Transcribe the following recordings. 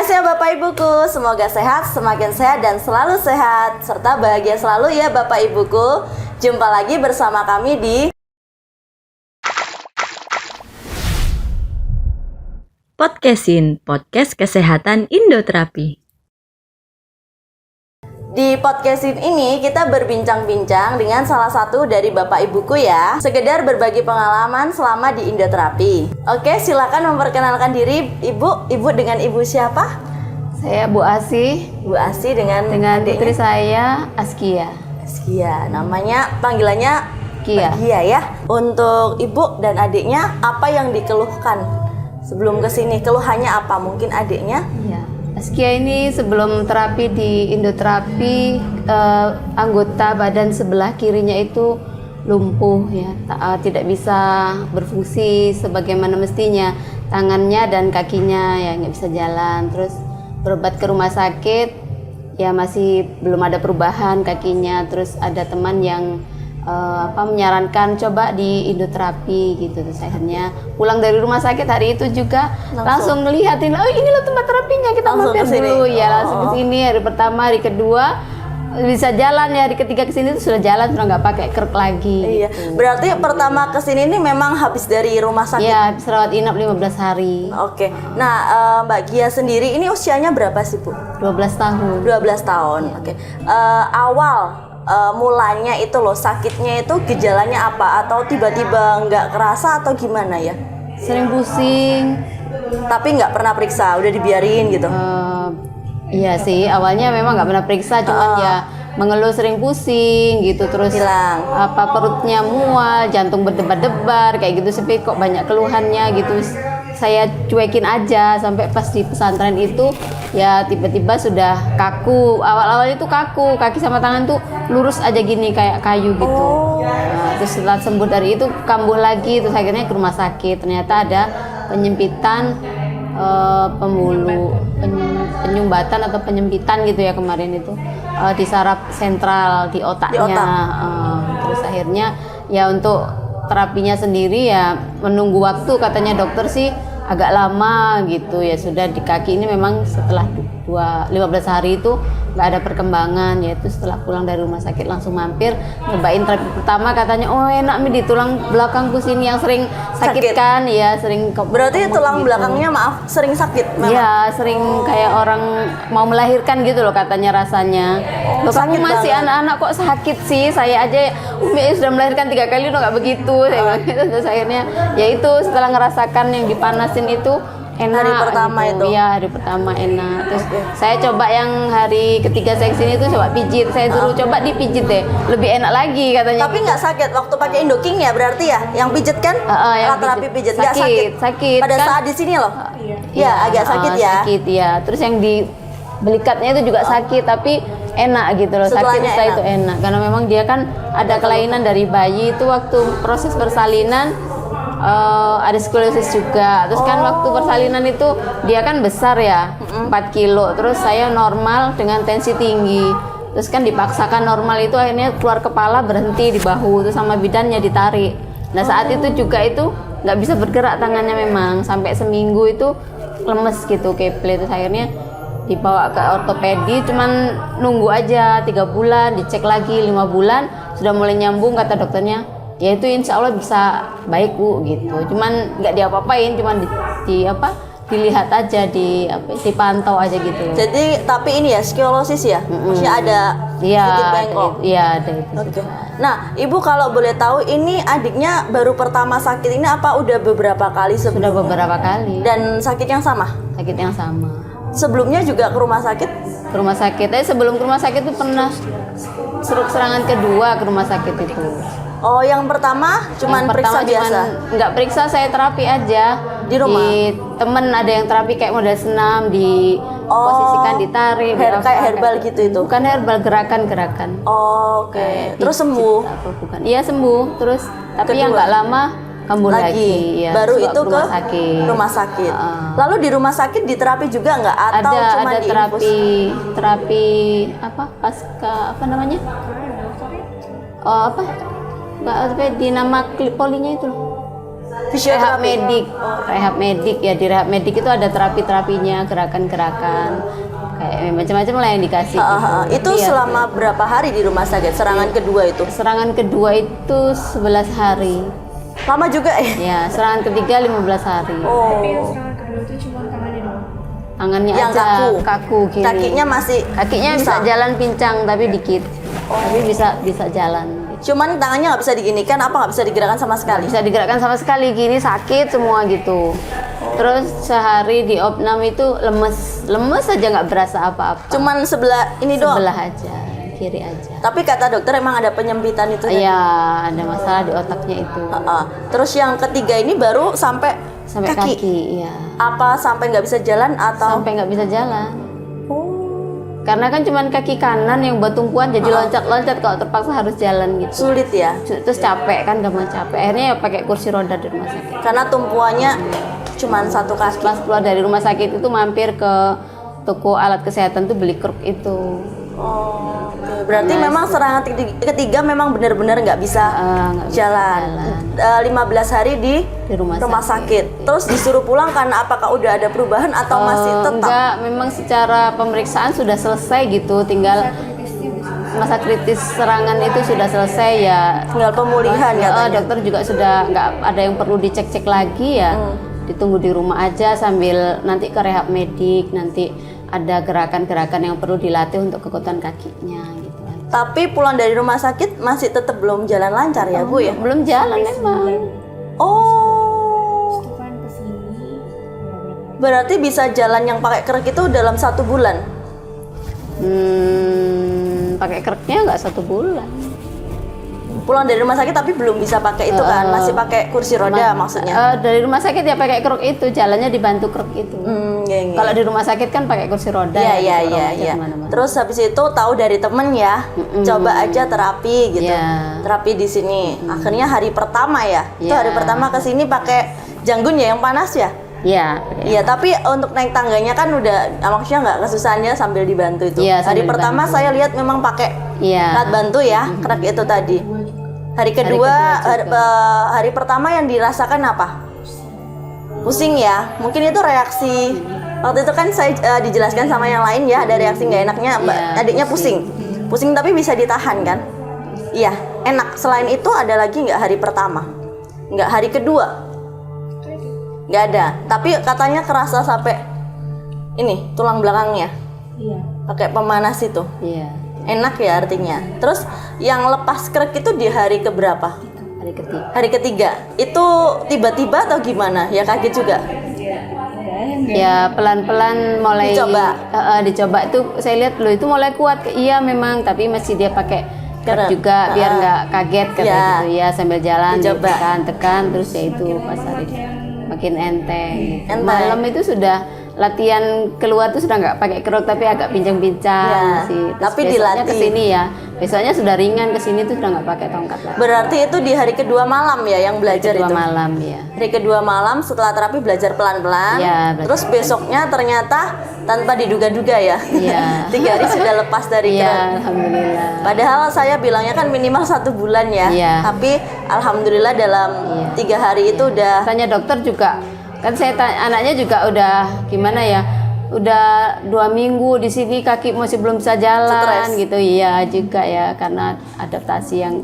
Annyeonghaseyo Bapak Ibuku, semoga sehat, semakin sehat dan selalu sehat serta bahagia selalu ya Bapak Ibuku. Jumpa lagi bersama kami di Podcastin, podcast kesehatan Indoterapi. Di podcastin ini kita berbincang-bincang dengan salah satu dari Bapak Ibuku ya, sekedar berbagi pengalaman selama di Indoterapi. Oke, silakan memperkenalkan diri Ibu. Ibu dengan Ibu siapa? Saya Bu Asi. Bu Asi dengan Putri saya Askia. Askia, namanya panggilannya Kia. Gia ya. Untuk Ibu dan adiknya apa yang dikeluhkan sebelum kesini? Keluhannya apa? Mungkin adiknya? Iya. Askia ini sebelum terapi di Indoterapi, anggota badan sebelah kirinya itu lumpuh ya, tidak bisa berfungsi sebagaimana mestinya. Tangannya dan kakinya ya nggak bisa jalan. Terus berobat ke rumah sakit, ya masih belum ada perubahan kakinya. Terus ada teman yang menyarankan coba di Indoterapi gitu. Terus akhirnya pulang dari rumah sakit hari itu juga langsung ngeliatin, oh ini loh tempat terapinya, kita mampir dulu ya. Langsung ke sini hari pertama, hari kedua bisa jalan ya, hari ketiga kesini tuh sudah jalan, sudah nggak pakai kruk lagi. Iya. Gitu. Berarti pertama kesini ini memang habis dari rumah sakit. Iya, habis rawat inap 15 hari. Oke. Nah, Mbak Gia sendiri ini usianya berapa sih, Bu? 12 tahun. 12 tahun. Oke. Awal mulanya itu loh, sakitnya itu gejalanya apa? Atau tiba-tiba nggak kerasa atau gimana ya? Sering pusing. Tapi nggak pernah periksa, udah dibiarin gitu? Iya sih, awalnya memang nggak pernah periksa, cuman ya mengeluh sering pusing gitu, terus hilang. Perutnya mual, jantung berdebar-debar kayak gitu sih, kok banyak keluhannya gitu. Saya cuekin aja sampai pas di pesantren itu ya tiba-tiba sudah kaku. Awal-awal itu kaku, kaki sama tangan tuh lurus aja gini kayak kayu gitu. Nah, terus setelah sembuh dari itu kambuh lagi, terus akhirnya ke rumah sakit. Ternyata ada penyempitan penyumbatan atau penyempitan gitu ya kemarin itu di saraf sentral di otaknya. Terus akhirnya ya untuk terapinya sendiri ya menunggu waktu, katanya dokter sih agak lama gitu ya. Sudah di kaki ini memang setelah 15 hari itu nggak ada perkembangan, yaitu setelah pulang dari rumah sakit langsung mampir nyobain terapi pertama, katanya oh enak nih di tulang belakangku sini yang sering sakit kan ya, sering berarti tulang gitu. Belakangnya sering sakit? Iya, sering kayak orang mau melahirkan gitu loh katanya rasanya. Loh, kamu masih anak-anak kok sakit sih? Saya aja Umi sudah melahirkan 3 kali udah nggak begitu. Saya bilang gitu. Terus akhirnya ya itu setelah ngerasakan yang dipanasin itu enak. Hari pertama gitu. itu? Iya, hari pertama enak. Terus saya coba yang hari ketiga saya kesini tuh coba pijit. Saya suruh coba dipijit deh, lebih enak lagi katanya. Tapi nggak sakit waktu pakai Indoking ya berarti ya? Yang pijet kan? Terapi pijet nggak sakit. Pada kan? saat di sini loh? Ya agak sakit ya? Sakit ya. Terus yang di belikatnya itu juga sakit, tapi enak gitu loh. Sakit setelah itu enak. Karena memang dia kan ada kelainan dari bayi itu waktu proses persalinan. Ada skoliosis juga. Terus kan waktu persalinan itu dia kan besar ya, 4 kilo. Terus saya normal dengan tensi tinggi. Terus kan dipaksakan normal itu akhirnya keluar kepala, berhenti di bahu, terus sama bidannya ditarik. Nah saat itu juga itu nggak bisa bergerak tangannya, memang sampai seminggu itu lemes gitu, keple. Terus akhirnya dibawa ke ortopedi, cuman nunggu aja 3 bulan, dicek lagi 5 bulan, sudah mulai nyambung kata dokternya. Ya itu insya Allah bisa baik Bu gitu. Cuman nggak diapa-apain, cuman dilihat aja, dipantau aja gitu. Jadi tapi ini ya skolosis ya, maksudnya ada sedikit bengkok. Iya ada itu. Oke. Nah Ibu kalau boleh tahu ini adiknya baru pertama sakit ini apa udah beberapa kali sebelumnya? Sudah beberapa kali. Dan sakit yang sama? Sakit yang sama. Sebelumnya juga ke rumah sakit? Ke rumah sakit. Sebelum ke rumah sakit itu pernah serangan kedua ke rumah sakit itu. Oh, yang pertama cuman periksa biasa? Nggak periksa, saya terapi aja di rumah. Di temen ada yang terapi kayak model senam, di posisikan ditarik. Kayak herbal gitu itu? Bukan herbal, gerakan-gerakan. Oh, oke. Terus sembuh? Bukan. Iya sembuh. Terus tapi yang nggak lama kambuh lagi. Ya, baru itu ke rumah sakit. Lalu di rumah sakit diterapi juga nggak atau cuma ada diinfus? terapi pasca namanya? Dinama polinya itu loh. rehab medik. Rehab medik ya, di rehab medik itu ada terapi-terapinya, gerakan-gerakan kayak macam-macam lah yang dikasih. Itu Jadi ya, selama berapa hari di rumah sakit? Serangan kedua itu? serangan kedua itu 11 hari. Lama juga ya? Ya, serangan ketiga 15 hari. Oh. Tangannya Yang aja kaku. kiri. Kakinya masih Kakinya bisa jalan pincang tapi dikit. Tapi bisa jalan. Cuman tangannya nggak bisa diginikan, apa nggak bisa digerakkan sama sekali? Bisa digerakkan sama sekali, gini sakit semua gitu. Terus sehari di opnam itu lemes aja, nggak berasa apa-apa. Cuman sebelah ini doang? Sebelah aja, kiri aja. Tapi kata dokter emang ada penyempitan itu? Iya, ada masalah di otaknya itu. Terus yang ketiga ini baru sampai Kaki, iya. Apa sampai nggak bisa jalan atau? Sampai nggak bisa jalan. Karena kan cuman kaki kanan yang buat tumpuan, jadi loncat-loncat kalau terpaksa harus jalan gitu. Sulit ya? Terus capek kan, gampang capek. Akhirnya ya pakai kursi roda di rumah sakit. Karena tumpuannya cuman satu kaki. Pas keluar dari rumah sakit itu mampir ke toko alat kesehatan tuh beli kruk itu. Oh, oke. Berarti memang serangan ketiga memang benar-benar nggak bisa Nggak bisa jalan. 15 hari di rumah sakit. Terus disuruh pulang karena apakah udah ada perubahan atau masih tetap? Enggak, memang secara pemeriksaan sudah selesai gitu, tinggal masa kritis serangan itu sudah selesai ya. Tinggal pemulihan ya. Dokter juga sudah nggak ada yang perlu dicek-cek lagi ya. Ditunggu di rumah aja sambil nanti ke rehab medik, nanti ada gerakan-gerakan yang perlu dilatih untuk kekuatan kakinya gitu. Tapi pulang dari rumah sakit masih tetap belum jalan lancar ya Bu ya? Belum jalan memang. Oh. Berarti bisa jalan yang pakai krek itu dalam 1 bulan? Pakai kreknya nggak 1 bulan. Pulang dari rumah sakit tapi belum bisa pakai itu kan? Masih pakai kursi roda maksudnya? Dari rumah sakit ya pakai kruk itu, jalannya dibantu kruk itu. Kalau di rumah sakit kan pakai kursi roda. Iya. Terus habis itu tahu dari temen ya, coba aja terapi gitu. Terapi di sini. Akhirnya hari pertama ya. Itu hari pertama ke sini pakai janggun ya yang panas ya? Iya, tapi untuk naik tangganya kan udah maksudnya nggak kesusahannya sambil dibantu itu. Hari pertama saya lihat memang pakai alat bantu ya, krek itu tadi. Hari kedua, hari pertama yang dirasakan apa? Pusing ya, mungkin itu reaksi. Waktu itu kan saya dijelaskan sama yang lain ya, ada reaksi nggak enaknya, adiknya pusing tapi bisa ditahan kan? Iya, enak. Selain itu ada lagi nggak hari pertama? Nggak hari kedua? Nggak ada. Tapi katanya kerasa sampai ini tulang belakangnya. Iya. Pakai pemanas itu. Iya. Enak ya artinya. Terus yang lepas krek itu di hari keberapa? Hari ketiga. Itu tiba-tiba atau gimana? Ya kaget juga. Ya pelan-pelan mulai dicoba itu saya lihat loh itu mulai kuat. Iya memang, tapi masih dia pakai krek juga biar nggak kaget gitu ya, sambil jalan tekan terus ya itu pas hari makin enteng. Malam itu sudah latihan keluar tuh sudah nggak pakai kruk tapi agak pincang-pincang sih. Tapi besoknya dilatih kesini ya, besoknya sudah ringan, kesini tuh sudah nggak pakai tongkat lagi. Berarti itu di hari kedua malam ya yang belajar itu. Malam ya. Hari kedua malam setelah terapi belajar pelan-pelan. Terus besoknya ternyata tanpa diduga-duga ya. 3 hari sudah lepas dari kruk. Alhamdulillah. Padahal saya bilangnya kan minimal 1 bulan ya. Tapi alhamdulillah dalam 3 hari itu udah. Tanya dokter juga. Kan saya anaknya juga udah gimana ya, udah 2 minggu di sini kaki masih belum bisa jalan. Stress. Gitu. Iya juga ya, karena adaptasi yang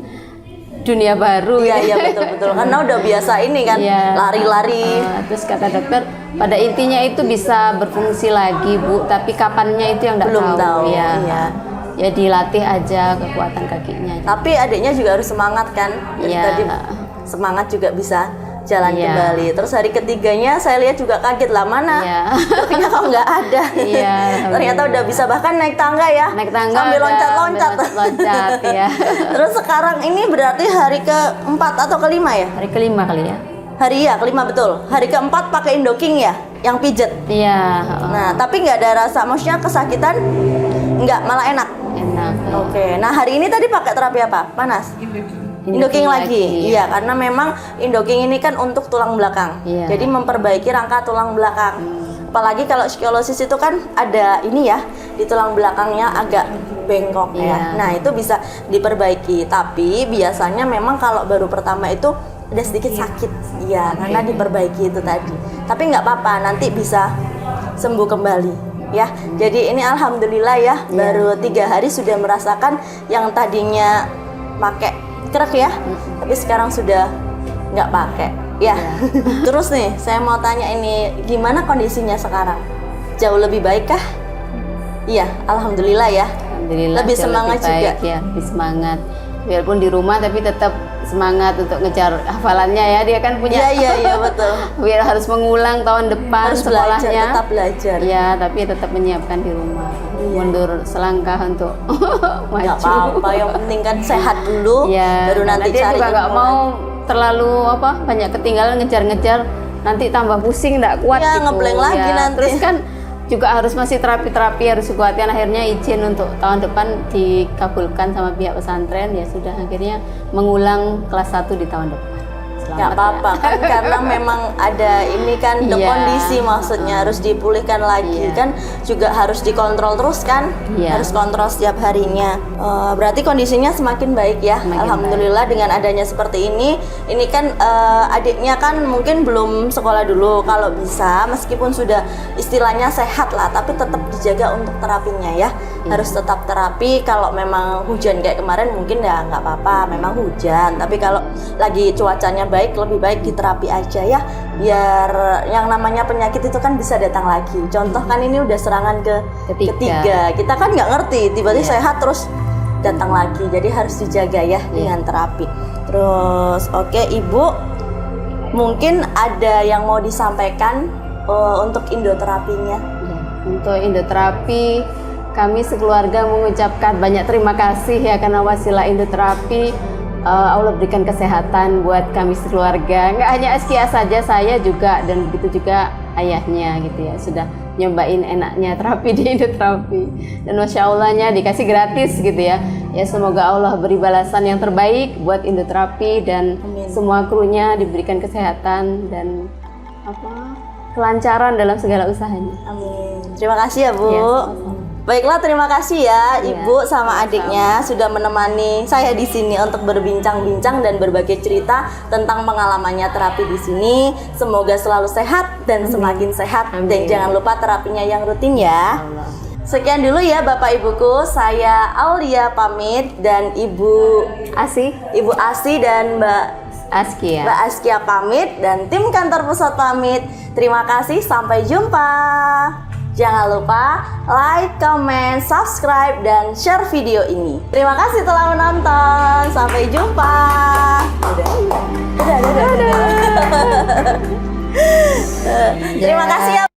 dunia baru. Iya betul karena udah biasa ini kan lari-lari. Terus kata dokter pada intinya itu bisa berfungsi lagi Bu, tapi kapannya itu yang belum tahu. Ya dilatih aja kekuatan kakinya. Tapi adiknya juga harus semangat kan. Tadi semangat juga bisa jalan kembali. Terus hari ketiganya saya lihat juga kaget lah, mana kakinya kok nggak ada. Ternyata udah bisa bahkan naik tangga ya. Naik tangga sambil loncat-loncat. Ya. Terus sekarang ini berarti hari keempat atau kelima ya? Hari kelima kali ya. Kelima betul. Hari keempat pakai Indoking ya, yang pijet. Iya. Nah tapi nggak ada rasa, maksudnya kesakitan nggak, malah enak. Oke. Nah hari ini tadi pakai terapi apa? Panas. Indoking lagi. Iya, karena memang Indoking ini kan untuk tulang belakang. Jadi memperbaiki rangka tulang belakang. Apalagi kalau skolosis itu kan ada ini ya, di tulang belakangnya agak bengkok ya. Nah, itu bisa diperbaiki. Tapi biasanya memang kalau baru pertama itu ada sedikit sakit, iya, karena diperbaiki itu tadi. Tapi nggak apa-apa, nanti bisa sembuh kembali, ya. Jadi ini alhamdulillah ya, baru 3 hari sudah merasakan yang tadinya pakai krek ya, tapi sekarang sudah nggak pakai, ya. Terus nih, saya mau tanya ini, gimana kondisinya sekarang? Jauh lebih baik kah? Iya, alhamdulillah ya. Alhamdulillah Lebih jauh semangat lebih baik, juga. ya, lebih semangat. Biarpun di rumah tapi tetap semangat untuk ngejar hafalannya ya. Dia kan punya Iya betul. biar harus mengulang tahun depan Harus belajar, sekolahnya. tetap belajar. Ya, tapi tetap menyiapkan di rumah. Mundur selangkah untuk maju. Nggak apa-apa, yang penting kan sehat dulu, Ya, baru nanti dia cari juga nggak ilmu mau lagi. terlalu banyak ketinggalan ngejar-ngejar, nanti tambah pusing nggak kuat Ya, gitu. ngeblank lagi nanti. Terus kan juga harus masih terapi harus dikuatkan, akhirnya izin untuk tahun depan dikabulkan sama pihak pesantren, ya sudah akhirnya mengulang kelas 1 di tahun depan. Nggak apa-apa kan, karena memang ada ini kan Iya. kondisi, maksudnya harus dipulihkan lagi kan, juga harus dikontrol terus kan, Iya. harus kontrol setiap harinya. Berarti kondisinya semakin baik ya, Semakin alhamdulillah dengan adanya seperti ini kan adiknya kan mungkin belum sekolah dulu, kalau bisa meskipun sudah istilahnya sehat lah, tapi tetap dijaga untuk terapinya ya, harus tetap terapi. Kalau memang hujan kayak kemarin mungkin ya nggak apa-apa, memang hujan, tapi kalau lagi cuacanya baik, lebih baik diterapi aja ya, biar yang namanya penyakit itu kan bisa datang lagi. Contoh kan ini udah serangan ketiga, kita kan nggak ngerti, tiba-tiba sehat terus datang lagi, jadi harus dijaga ya dengan terapi. Terus oke, Ibu mungkin ada yang mau disampaikan untuk indoterapinya? Ya, untuk indoterapi kami sekeluarga mengucapkan banyak terima kasih ya, karena wasilah indoterapi Allah berikan kesehatan buat kami sekeluarga. Nggak hanya Askia saja, saya juga, dan begitu juga ayahnya gitu ya, sudah nyobain enaknya terapi di indoterapi, dan masya Allahnya dikasih gratis gitu ya. Ya semoga Allah beri balasan yang terbaik buat indoterapi, dan semua krunya diberikan kesehatan dan kelancaran dalam segala usahanya. Amin. Terima kasih ya Bu. Ya, sama-sama. Baiklah, terima kasih ya Iya, Ibu sama adiknya sudah menemani saya di sini untuk berbincang-bincang dan berbagi cerita tentang pengalamannya terapi di sini. Semoga selalu sehat dan semakin sehat. Dan Amin. jangan lupa terapinya yang rutin ya. Allah. Sekian dulu ya Bapak Ibuku, saya Aulia pamit, dan Ibu Asi dan Mbak Askia. Askia pamit, dan tim kantor pusat pamit. Terima kasih, sampai jumpa. Jangan lupa like, comment, subscribe, dan share video ini. Terima kasih telah menonton. Sampai jumpa. Dadah. Terima kasih ya.